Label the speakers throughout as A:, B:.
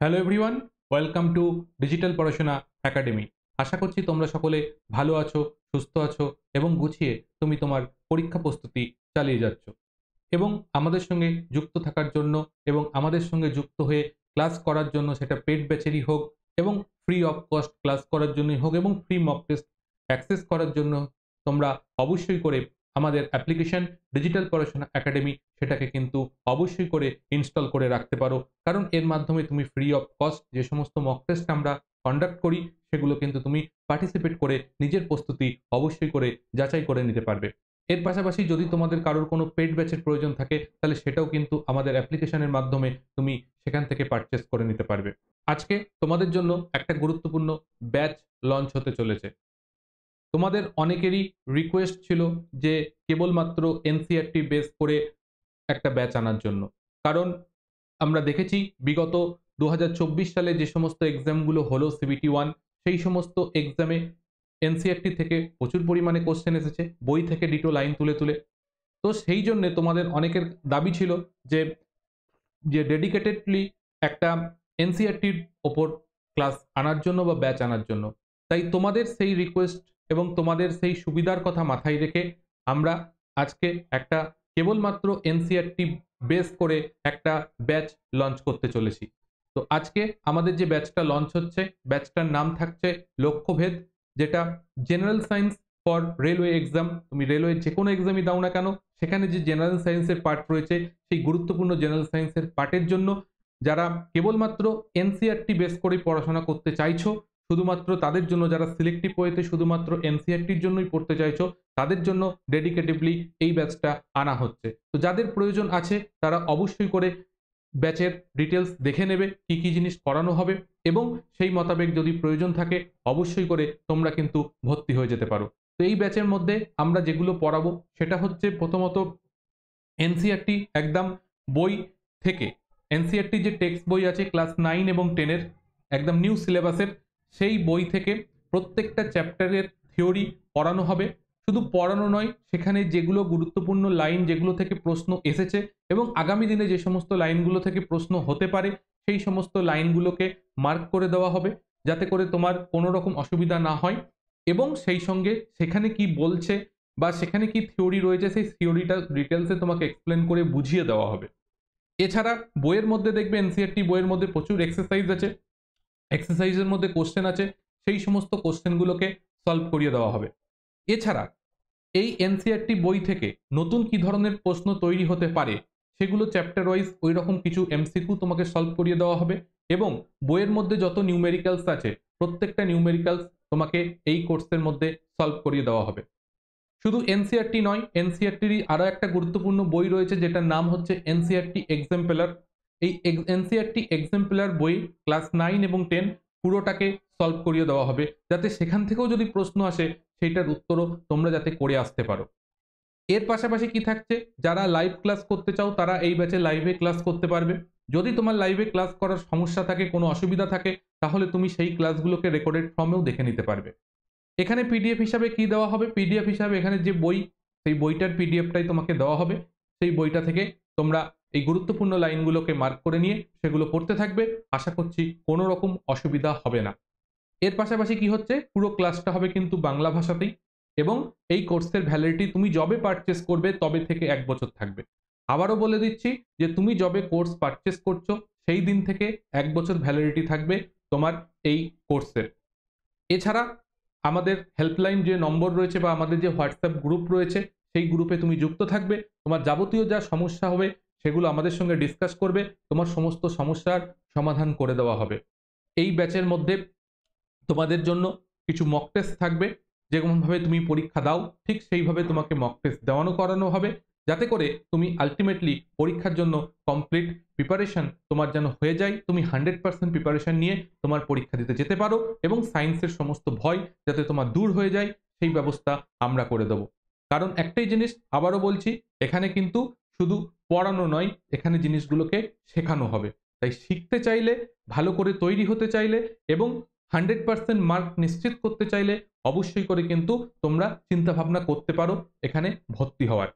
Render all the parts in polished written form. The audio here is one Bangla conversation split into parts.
A: Hello everyone, welcome to digital পড়াশোনা একাডেমি। আশা করছি তোমরা সকলে ভালো আছো, সুস্থ আছো এবং গুছিয়ে তুমি তোমার পরীক্ষা প্রস্তুতি চালিয়ে যাচ্ছ। এবং আমাদের সঙ্গে যুক্ত থাকার জন্য এবং আমাদের সঙ্গে যুক্ত হয়ে ক্লাস করার জন্য, সেটা পেড ব্যাচেরই হোক এবং ফ্রি অফ কস্ট ক্লাস করার জন্যই হোক এবং ফ্রি মক টেস্ট অ্যাক্সেস করার জন্য তোমরা অবশ্যই করে আমাদের অ্যাপ্লিকেশন ডিজিটাল পড়াশোনা একাডেমি সেটাকে কিন্তু অবশ্যই করে ইনস্টল করে রাখতে পারো। কারণ এর মাধ্যমে তুমি ফ্রি অফ কস্ট যে সমস্ত মক টেস্ট আমরা কন্ডাক্ট করি সেগুলো কিন্তু তুমি পার্টিসিপেট করে নিজের প্রস্তুতি অবশ্যই করে যাচাই করে নিতে পারবে। এর পাশাপাশি যদি তোমাদের কারোর কোনো পেড ব্যাচের প্রয়োজন থাকে তাহলে সেটাও কিন্তু আমাদের অ্যাপ্লিকেশনের মাধ্যমে তুমি সেখান থেকে পারচেস করে নিতে পারবে। আজকে তোমাদের জন্য একটা গুরুত্বপূর্ণ ব্যাচ লঞ্চ হতে চলেছে। তোমাদের অনেকেরই রিকোয়েস্ট ছিল যে কেবলমাত্র এনসিইআরটি বেস করে একটা ব্যাচ আনার জন্য। কারণ আমরা দেখেছি বিগত ২০২৪ সালে যে সমস্ত এক্সামগুলো হলো সিবিটি 1, সেই সমস্ত এক্সামে এনসিইআরটি থেকে প্রচুর পরিমাণে কোশ্চেন এসেছে, বই থেকে ডিটো লাইন তুলে তুলে। তো সেই জন্যে তোমাদের অনেকের দাবি ছিল যে ডেডিকেটেডলি একটা এনসিইআরটির ওপর ক্লাস আনার জন্য বা ব্যাচ আনার জন্য। তাই তোমাদের সেই রিকোয়েস্ট এবং তোমাদের সেই সুবিধার কথা মাথায় রেখে আমরা আজকে একটা কেবলমাত্র এনসিইআরটি বেস করে একটা ব্যাচ লঞ্চ করতে চলেছি। তো আজকে আমাদের যে ব্যাচটা লঞ্চ হচ্ছে, ব্যাচটার নাম থাকছে লক্ষ্যভেদ, যেটা general science for railway exam. তুমি রেলওয়ে যে কোনো এক্সামই দাও না কেন, সেখানে যে জেনারেল সায়েন্সের পার্ট রয়েছে সেই গুরুত্বপূর্ণ জেনারেল সায়েন্সের পার্টের জন্য যারা কেবলমাত্র এনসিইআরটি বেস করে পড়াশোনা করতে চাইছো, শুধুমাত্র তাদের জন্য, যারা সিলেক্টিভ ওয়েতে শুধুমাত্র এনসিইআরটির জন্যই পড়তে চাইছো, তাদের জন্য ডেডিকেটিভলি এই ব্যাচটা আনা হচ্ছে। তো যাদের প্রয়োজন আছে তারা অবশ্যই করে ব্যাচের ডিটেলস দেখে নেবে, কি কি জিনিস করানো হবে, এবং সেই মোতাবেক যদি প্রয়োজন থাকে অবশ্যই করে তোমরা কিন্তু ভর্তি হয়ে যেতে পারো। তো এই ব্যাচের মধ্যে আমরা যেগুলো পড়াবো সেটা হচ্ছে প্রথমত এনসিইআরটি একদম বই থেকে, এনসিইআরটি যে টেক্সট বই আছে ক্লাস 9 এবং 10 এর একদম নিউ সিলেবাসের, সেই বই থেকে প্রত্যেকটা চ্যাপ্টারের থিওরি পড়ানো হবে। শুধু পড়ানো নয়, সেখানে যেগুলো গুরুত্বপূর্ণ লাইন, যেগুলো থেকে প্রশ্ন এসেছে এবং আগামী দিনে যে সমস্ত লাইনগুলো থেকে প্রশ্ন হতে পারে, সেই সমস্ত লাইনগুলোকে মার্ক করে দেওয়া হবে যাতে করে তোমার কোনো রকম অসুবিধা না হয়। এবং সেই সঙ্গে সেখানে কি বলছে বা সেখানে কি থিওরি রয়েছে সেই থিওরিটা ডিটেলসে তোমাকে এক্সপ্লেন করে বুঝিয়ে দেওয়া হবে। এছাড়া বইয়ের মধ্যে দেখবে এনসিইআরটি বইয়ের মধ্যে প্রচুর এক্সারসাইজ আছে, এক্সারসাইজের মধ্যে কোশ্চেন আছে, সেই সমস্ত কোশ্চেনগুলোকে সলভ করিয়ে দেওয়া হবে। এছাড়া এই এনসিইআরটি বই থেকে নতুন কি ধরনের প্রশ্ন তৈরি হতে পারে সেগুলো চ্যাপ্টার ওয়াইজ ওই রকম কিছু এমসিকিউ তোমাকে সলভ করিয়ে দেওয়া হবে। এবং বইয়ের মধ্যে যত নিউমেরিক্যালস আছে প্রত্যেকটা নিউমেরিক্যালস তোমাকে এই কোর্সের মধ্যে সলভ করিয়ে দেওয়া হবে। শুধু এনসিইআরটি নয়, এনসিইআরটির আরও একটা গুরুত্বপূর্ণ বই রয়েছে যেটার নাম হচ্ছে এনসিইআরটি এক্সাম্পলার। এই এনসিইআরটি এক্সাম্পলার বই ক্লাস 9 এবং 10 পুরোটাকে সলভ করিয়ে দেওয়া হবে, যাতে সেখান থেকেও যদি প্রশ্ন আসে সেইটার উত্তরও তোমরা যাতে করে আসতে পারো। এর পাশাপাশি কি থাকছে, যারা লাইভ ক্লাস করতে চাও তারা এই ব্যাচে লাইভে ক্লাস করতে পারবে। যদি তোমার লাইভে ক্লাস করার সমস্যা থাকে, কোনো অসুবিধা থাকে, তাহলে তুমি সেই ক্লাসগুলোকে রেকর্ডেড ফর্মেও দেখে নিতে পারবে। এখানে পিডিএফ হিসাবে কি দেওয়া হবে, পিডিএফ হিসাবে এখানে যে বই, সেই বইটার পিডিএফটাই তোমাকে দেওয়া হবে। সেই বইটা থেকে তোমরা এই গুরুত্বপূর্ণ লাইনগুলোকে মার্ক করে নিয়ে সেগুলো পড়তে থাকবে। আশা করছি কোনো রকম অসুবিধা হবে না। এর পাশাপাশি কি হচ্ছে, পুরো ক্লাসটা হবে কিন্তু বাংলা ভাষাতেই, এবং এই কোর্সের ভ্যালিডিটি তুমি যবে পারচেস করবে তবে থেকে 1 বছর থাকবে। আবারও বলে দিচ্ছি যে তুমি যবে কোর্স পারচেস করছো সেই দিন থেকে 1 বছর ভ্যালিডিটি থাকবে তোমার এই কোর্সের। এছাড়া আমাদের হেল্পলাইন যে নম্বর রয়েছে বা আমাদের যে হোয়াটসঅ্যাপ গ্রুপ রয়েছে সেই গ্রুপে তুমি যুক্ত থাকবে। তোমার যাবতীয় যা সমস্যা হবে সেগুলো আমাদের সঙ্গে ডিসকাস করবে, তোমার সমস্ত সমস্যার সমাধান করে দেওয়া হবে। এই ব্যাচের মধ্যে তোমাদের জন্য কিছু মক টেস্ট থাকবে, যেমনভাবে তুমি পরীক্ষা দাও ঠিক সেইভাবে তোমাকে মক টেস্ট দেওয়ানো করানো হবে, যাতে করে তুমি আলটিমেটলি পরীক্ষার জন্য কমপ্লিট প্রিপারেশন তোমার যেন হয়ে যায়, তুমি 100% প্রিপারেশন নিয়ে তোমার পরীক্ষা দিতে যেতে পারো এবং সায়েন্সের সমস্ত ভয় যাতে তোমার দূর হয়ে যায় সেই ব্যবস্থা আমরা করে দেবো। কারণ একটাই জিনিস আবারও বলছি, এখানে কিন্তু শুধু পড়ানো নয়, এখানে জিনিসগুলোকে শেখানো হবে। তাই শিখতে চাইলে, ভালো করে তৈরি হতে চাইলে এবং 100% মার্ক নিশ্চিত করতে চাইলে অবশ্যই করে কিন্তু তোমরা চিন্তা ভাবনা করতে পারো এখানে ভর্তি হওয়ার।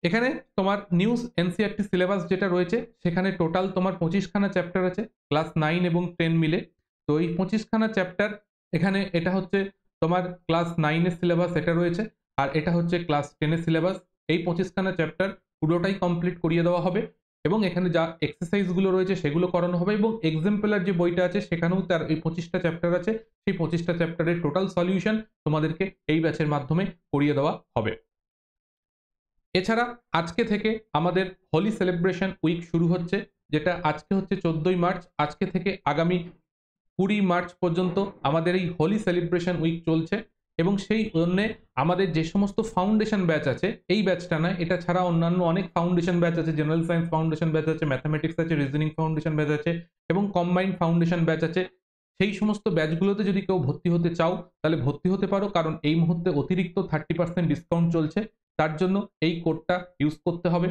A: এখানে তোমার নিউজ এনসিইআরটি সিলেবাস যেটা রয়েছে সেখানে টোটাল তোমার 25খানা চ্যাপ্টার আছে ক্লাস 9 এবং 10 মিলে। তো এই 25খানা চ্যাপ্টার এখানে এটা হচ্ছে তোমার ক্লাস 9 এর সিলেবাস এটা রয়েছে, আর এটা হচ্ছে ক্লাস 10 এর সিলেবাস। এই 25খানা চ্যাপ্টার পুরোটাই কমপ্লিট করিয়ে দেওয়া হবে এবং এখানে যা এক্সারসাইজগুলো রয়েছে সেগুলো করানো হবে, এবং এক্সাম্পলার যে বইটা আছে সেখানেও তার এই 25টা চ্যাপ্টার আছে, সেই 25টা চ্যাপ্টারের টোটাল সলিউশন তোমাদেরকে এই ব্যাচের মাধ্যমে করিয়ে দেওয়া হবে। এছাড়া আজকে থেকে আমাদের হোলি সেলিব্রেশন উইক শুরু হচ্ছে, যেটা আজকে হচ্ছে 14ই মার্চ। আজকে থেকে আগামী 20 মার্চ পর্যন্ত আমাদের এই হোলি সেলিব্রেশন উইক চলছে, এবং সেই জন্যে আমাদের যে সমস্ত ফাউন্ডেশন ব্যাচ আছে, এই ব্যাচটা নয়, এটা ছাড়া অন্যান্য অনেক ফাউন্ডেশন ব্যাচ আছে, জেনারেল সায়েন্স ফাউন্ডেশন ব্যাচ আছে, ম্যাথামেটিক্স আছে, রিজনিং ফাউন্ডেশন ব্যাচ আছে এবং কম্বাইন্ড ফাউন্ডেশন ব্যাচ আছে। সেই সমস্ত ব্যাচগুলোতে যদি কেউ ভর্তি হতে চাও তাহলে ভর্তি হতে পারো, কারণ এই মুহূর্তে অতিরিক্ত 30% ডিসকাউন্ট চলছে। তার জন্য এই কোডটা ইউজ করতে হবে,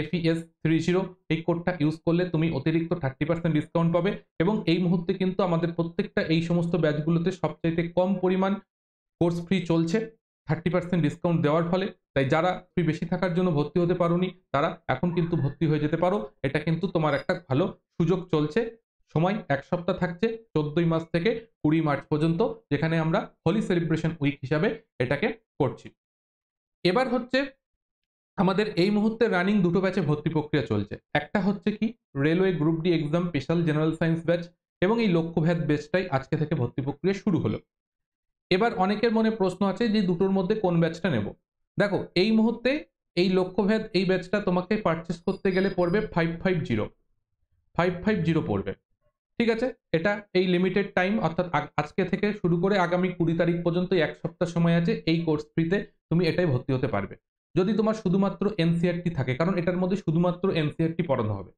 A: FES30। এই কোডটা ইউজ করলে তুমি অতিরিক্ত 30% ডিসকাউন্ট পাবে, এবং এই মুহূর্তে কিন্তু আমাদের প্রত্যেকটা এই সমস্ত ব্যাচগুলোতে সবচাইতে কম পরিমাণ কোর্স ফ্রি চলছে 30% ডিসকাউন্ট দেওয়ার ফলে। তাই যারা ফ্রি বেশি থাকার জন্য ভর্তি হতে পারোনি তারা এখন কিন্তু ভর্তি হয়ে যেতে পারো। এটা কিন্তু তোমার একটা ভালো সুযোগ চলছে। সময় 1 সপ্তাহ থাকছে 14ই মার্চ থেকে 20 মার্চ পর্যন্ত, যেখানে আমরা হোলি সেলিব্রেশন উইক হিসাবে এটাকে করছি। এবার হচ্ছে আমাদের এই মুহূর্তে রানিং দুটো ব্যাচে ভর্তি প্রক্রিয়া চলছে। একটা হচ্ছে কি railway group D exam special general science batch, এবং এই লক্ষ্যভেদ ব্যাচটাই আজকে থেকে ভর্তি প্রক্রিয়া শুরু হলো। এবার অনেকের মনে প্রশ্ন আছে যে দুটোর মধ্যে কোন ব্যাচটা নেব। দেখো, এই মুহূর্তে এই লক্ষ্যভেদ এই ব্যাচটা তোমাকে পারচেস করতে গেলে পড়বে 550 পড়বে। ঠিক আছে, এটা এই লিমিটেড টাইম, অর্থাৎ আজকে থেকে শুরু করে আগামী 20 তারিখ পর্যন্ত 1 সপ্তাহ সময় আছে। এই কোর্স ফ্রিতে তুমি এটাই ভর্তি হতে পারবে যদি তোমার শুধুমাত্র এনসিইআরটি থাকে, কারণ এটার মধ্যে শুধুমাত্র এনসিইআরটি পড়ানো হবে।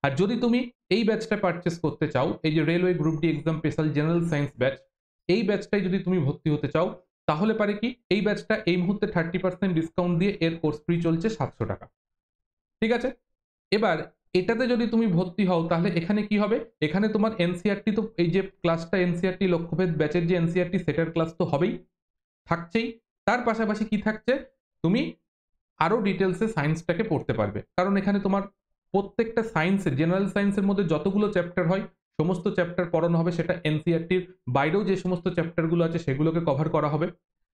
A: আর যদি তুমি এই ব্যাচটা পারচেস করতে চাও, এই যে railway group D exam special general science batch, এই ব্যাচটাই যদি তুমি ভর্তি হতে চাও তাহলে পারে কি এই ব্যাচটা এই মুহূর্তে 30% ডিসকাউন্ট দিয়ে এর কোর্স ফ্রি চলছে 700 টাকা। ঠিক আছে, এবার এটাতে যদি তুমি ভর্তি হও তাহলে এখানে কি হবে, এখানে তোমার এনসিইআরটি তো এই যে ক্লাসটা এনসিইআরটি লক্ষ্যভেদ ব্যাচের যে এনসিইআরটি সেটার ক্লাস তো হবেই, থাকছেই। তার পাশাপাশি কি থাকছে, তুমি আরো ডিটেলসে সায়েন্সটাকে পড়তে পারবে, কারণ এখানে তোমার প্রত্যেকটা সায়েন্সের জেনারেল সায়েন্সের মধ্যে যতগুলো চ্যাপ্টার হয় সমস্ত চ্যাপ্টার পড়ানো হবে। সেটা এনসিইআরটির বাইরেও যে সমস্ত চ্যাপ্টারগুলো আছে সেগুলোকে কভার করা হবে।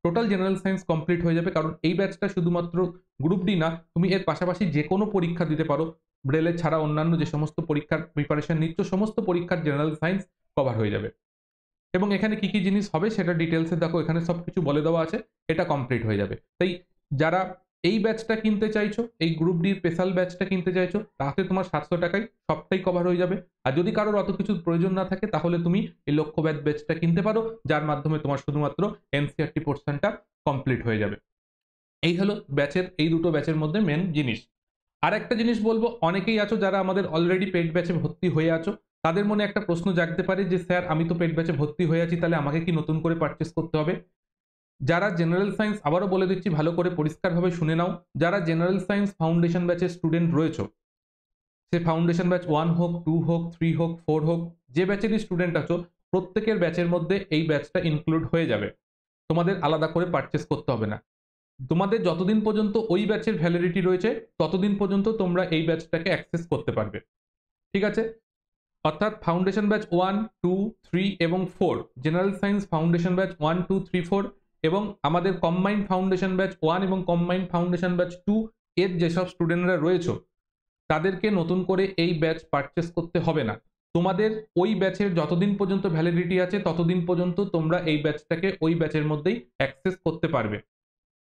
A: টোটাল জেনারেল সায়েন্স কমপ্লিট হয়ে যাবে, কারণ এই ব্যাচটা শুধুমাত্র গ্রুপ ডি না, তুমি এর পাশাপাশি যে কোনো পরীক্ষা দিতে পারো। ব্রেলে ছাড়া অন্যান্য যে সমস্ত পরীক্ষার প্রিপারেশন নিচ্ছ সমস্ত পরীক্ষার জেনারেল সায়েন্স কভার হয়ে যাবে। এবং এখানে কি কি জিনিস হবে সেটা ডিটেলসে দেখো, এখানে সবকিছু বলে দেওয়া আছে, এটা কমপ্লিট হয়ে যাবে। তাই যারা এই ব্যাচটা কিনতে চাইছো, এই গ্রুপ ডি স্পেশাল ব্যাচটা কিনতে চাইছো, তাতে তোমার 700 টাকায় সবটাই কভার হয়ে যাবে। আর যদি কারোর অত কিছু প্রয়োজন না থাকে তাহলে তুমি এই লক্ষ্যভেদ ব্যাচটা কিনতে পারো, যার মাধ্যমে তোমার শুধুমাত্র এনসিইআরটি পোর্শনটা কমপ্লিট হয়ে যাবে। এই হলো ব্যাচের, এই দুটো ব্যাচের মধ্যে মেন জিনিস। আর একটা জিনিস বলবো, অনেকেই আছো যারা আমাদের অলরেডি পেড ব্যাচে ভর্তি হয়ে আছো, তাদের মনে একটা প্রশ্ন জাগতে পারে যে স্যার আমি তো পেড ব্যাচে ভর্তি হয়ে আছি, তাহলে আমাকে কি নতুন করে পারচেস করতে হবে? যারা জেনারেল সায়েন্স, আবারও বলে দিচ্ছি ভালো করে পরিষ্কারভাবে শুনে নাও, যারা জেনারেল সায়েন্স ফাউন্ডেশন ব্যাচের স্টুডেন্ট রয়েছে, সে ফাউন্ডেশন ব্যাচ 1 হোক, 2 হোক, 3 হোক, 4 হোক, যে ব্যাচেরই স্টুডেন্ট আছো প্রত্যেকের ব্যাচের মধ্যে এই ব্যাচটা ইনক্লুড হয়ে যাবে। তোমাদের আলাদা করে পারচেস করতে হবে না। তোমাদের যতদিন পর্যন্ত ওই ব্যাচের ভ্যালিডিটি রয়েছে ততদিন পর্যন্ত তোমরা এই ব্যাচটাকে অ্যাক্সেস করতে পারবে। ঠিক আছে, অর্থাৎ ফাউন্ডেশন ব্যাচ 1, 2, 3 এবং 4, জেনারেল সায়েন্স ফাউন্ডেশন ব্যাচ 1, 2, 3, 4 এবং আমাদের কম্বাইন্ড ফাউন্ডেশন ব্যাচ 1 এবং কম্বাইন্ড ফাউন্ডেশন ব্যাচ 2 এর যেসব স্টুডেন্টরা রয়েছে তাদেরকে নতুন করে এই ব্যাচ পারচেস করতে হবে না। তোমাদের ওই ব্যাচের যতদিন পর্যন্ত ভ্যালিডিটি আছে ততদিন পর্যন্ত তোমরা এই ব্যাচটাকে ওই ব্যাচের মধ্যেই অ্যাক্সেস করতে পারবে।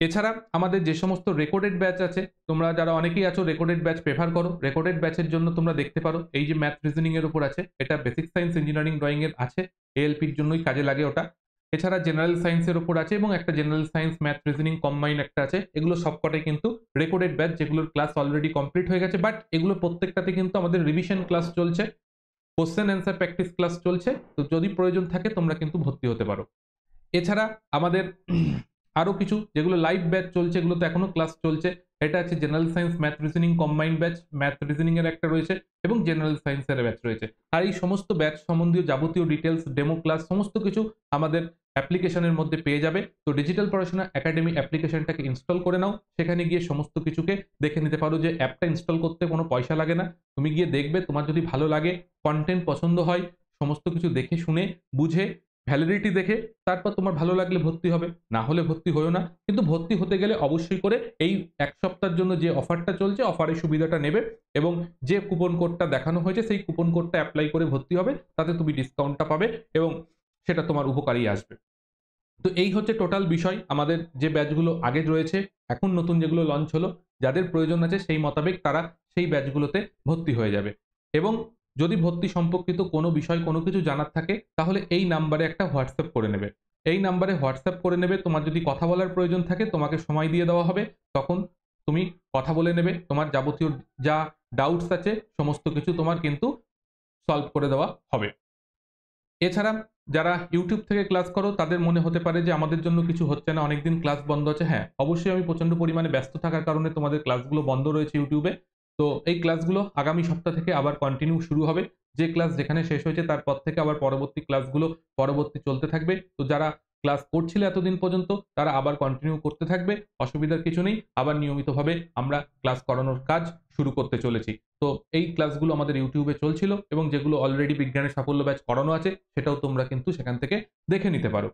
A: এছাড়া আমাদের যে সমস্ত রেকর্ডেড ব্যাচ আছে, তোমরা যারা অনেকেই আছো রেকর্ডেড ব্যাচ প্রেফার করো, রেকর্ডেড ব্যাচের জন্য তোমরা দেখতে পারো এই যে ম্যাথ রিজনিং এর উপর আছে, এটা বেসিক সায়েন্স ইঞ্জিনিয়ারিং ড্রয়িং এর আছে, এএলপির জন্যই কাজে লাগে ওটা। এছাড়া জেনারেল সায়েন্সের উপর আছে এবং একটা general science math reasoning combine একটা আছে। এগুলো সবকটাই কিন্তু রেকর্ডেড ব্যাচ, যেগুলোর ক্লাস অলরেডি কমপ্লিট হয়ে গেছে, বাট এগুলো প্রত্যেকটাতে কিন্তু আমাদের রিভিশন ক্লাস চলছে, কোশ্চেন অ্যান্সার প্র্যাকটিস ক্লাস চলছে। তো যদি প্রয়োজন থাকে তোমরা কিন্তু ভর্তি হতে পারো। এছাড়া আমাদের আরও কিছু যেগুলো লাইভ ব্যাচ চলছে, এগুলো তো এখনো ক্লাস চলছে। এটা আছে general science math reasoning combined batch, math reasoning এর একটা রয়েছে এবং জেনারেল সায়েন্সের ব্যাচ রয়েছে। আর এই সমস্ত ব্যাচ সম্বন্ধীয় যাবতীয় ডিটেলস, ডেমো ক্লাস সমস্ত কিছু আমাদের অ্যাপ্লিকেশনের মধ্যে পেয়ে যাবে। তো ডিজিটাল পড়াশোনা একাডেমি অ্যাপ্লিকেশনটাকে ইনস্টল করে নাও, সেখানে গিয়ে সমস্ত কিছুকে দেখে নিতে পারো। যে অ্যাপটা ইনস্টল করতে কোনো পয়সা লাগে না, তুমি গিয়ে দেখবে, তোমার যদি ভালো লাগে, কন্টেন্ট পছন্দ হয়, সমস্ত কিছু দেখে শুনে বুঝে ভ্যালিডিটি দেখে তারপর তোমার ভালো লাগলে ভর্তি হবে, না হলে ভর্তি হয়েও না। কিন্তু ভর্তি হতে গেলে অবশ্যই করে এই 1 সপ্তাহের জন্য যে অফারটা চলছে, অফারের সুবিধাটা নেবে এবং যে কুপন কোডটা দেখানো হয়েছে সেই কুপন কোডটা অ্যাপ্লাই করে ভর্তি হবে, তাতে তুমি ডিসকাউন্টটা পাবে এবং সেটা তোমার উপকারেই আসবে। তো এই হচ্ছে টোটাল বিষয়। আমাদের যে ব্যাচগুলো আগে রয়েছে, এখন নতুন যেগুলো লঞ্চ হলো, যাদের প্রয়োজন আছে সেই মোতাবেক তারা সেই ব্যাচগুলোতে ভর্তি হয়ে যাবে। এবং যদি ভর্তি সম্পর্কিত কোনো বিষয় কোনো কিছু জানার থাকে, তাহলে এই নাম্বারে একটা হোয়াটসঅ্যাপ করে নেবে। এই নাম্বারে হোয়াটসঅ্যাপ করে নেবে। তোমার যদি কথা বলার প্রয়োজন থাকে, তোমাকে সময় দিয়ে দেওয়া হবে, তখন তুমি কথা বলে নেবে। তোমার যাবতীয় যা ডাউটস আছে সমস্ত কিছু তোমার কিন্তু সলভ করে দেওয়া হবে। এছাড়া যারা ইউটিউব থেকে ক্লাস করো, তাদের মনে হতে পারে যে আমাদের জন্য কিছু হচ্ছে না, অনেকদিন ক্লাস বন্ধ আছে। হ্যাঁ, অবশ্যই আমি প্রচণ্ড পরিমাণে ব্যস্ত থাকার কারণে তোমাদের ক্লাসগুলো বন্ধ রয়েছে ইউটিউবে। তো এই ক্লাসগুলো আগামী সপ্তাহ থেকে আবার কন্টিনিউ শুরু হবে। যে ক্লাস যেখানে শেষ হয়েছে তারপর থেকে আবার পরবর্তী ক্লাসগুলো চলতে থাকবে। তো যারা ক্লাস করছিলে এতদিন পর্যন্ত, তারা আবার কন্টিনিউ করতে থাকবে, অসুবিধার কিছু নেই। আবার নিয়মিতভাবে আমরা ক্লাস করানোর কাজ শুরু করতে চলেছি। তো এই ক্লাসগুলো আমাদের ইউটিউবে চলছিল এবং যেগুলো অলরেডি বিজ্ঞানের সাফল্য ব্যাচ করানো আছে, সেটাও তোমরা কিন্তু সেখান থেকে দেখে নিতে পারো।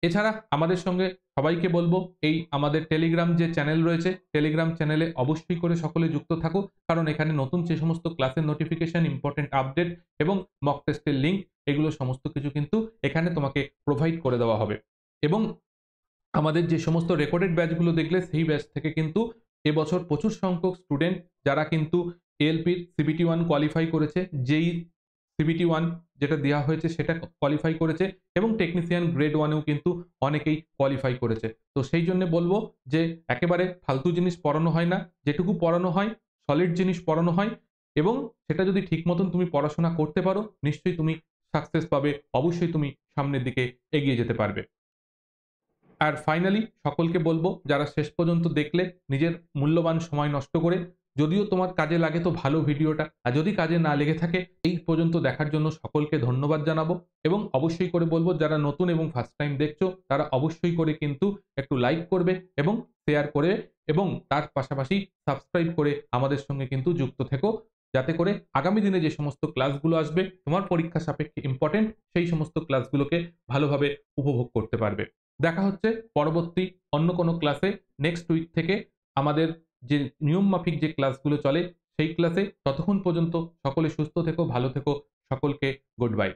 A: এছাড়া আমাদের সঙ্গে সবাইকে বলবো, এই আমাদের টেলিগ্রাম যে চ্যানেল রয়েছে, টেলিগ্রাম চ্যানেলে অবশ্যই করে সকলে যুক্ত থাকো, কারণ এখানে নতুন যে সমস্ত ক্লাসের নোটিফিকেশন, ইম্পর্টেন্ট আপডেট এবং মক টেস্টের লিঙ্ক, এগুলো সমস্ত কিছু কিন্তু এখানে তোমাকে প্রোভাইড করে দেওয়া হবে। এবং আমাদের যে সমস্ত রেকর্ডেড ব্যাচগুলো দেখলে, সেই ব্যাচ থেকে কিন্তু এবছর প্রচুর সংখ্যক স্টুডেন্ট যারা কিন্তু এএলপির সিবিটি 1 কোয়ালিফাই করেছে, যেই সিবিটি 1 যেটা দেওয়া হয়েছে সেটা কোয়ালিফাই করেছে এবং টেকনিশিয়ান গ্রেড 1এও কিন্তু অনেকেই কোয়ালিফাই করেছে। তো সেই জন্য বলবো যে একেবারে ফালতু জিনিস পড়ানো হয় না, যেটুকু পড়ানো হয় সলিড জিনিস পড়ানো হয় এবং সেটা যদি ঠিক মতন তুমি পড়াশোনা করতে পারো, নিশ্চয়ই তুমি সাকসেস পাবে, অবশ্যই তুমি সামনের দিকে এগিয়ে যেতে পারবে। আর ফাইনালি সকলকে বলবো, যারা শেষ পর্যন্ত দেখলে নিজের মূল্যবান সময় নষ্ট করে, যদিও তোমার কাজে লাগে তো ভালো ভিডিওটা, আর যদি কাজে না লেগে থাকে, এই পর্যন্ত দেখার জন্য সকলকে ধন্যবাদ জানাবো। এবং অবশ্যই করে বলবো, যারা নতুন এবং ফার্স্ট টাইম দেখছো, তারা অবশ্যই করে কিন্তু একটু লাইক করবে এবং শেয়ার করে এবং তার পাশাপাশি সাবস্ক্রাইব করে আমাদের সঙ্গে কিন্তু যুক্ত থেকো, যাতে করে আগামী দিনে যে সমস্ত ক্লাসগুলো আসবে তোমার পরীক্ষা সাপেক্ষে ইম্পর্টেন্ট, সেই সমস্ত ক্লাসগুলোকে ভালোভাবে উপভোগ করতে পারবে। দেখা হচ্ছে পরবর্তী অন্য কোনো ক্লাসে। নেক্সট উইক থেকে আমাদের যে নিয়ম মাফিক যে ক্লাসগুলো চলে, সেই ক্লাসে। ততক্ষণ পর্যন্ত সকলে সুস্থ থেকো, ভালো থেকো, সকলকে গুড বাই।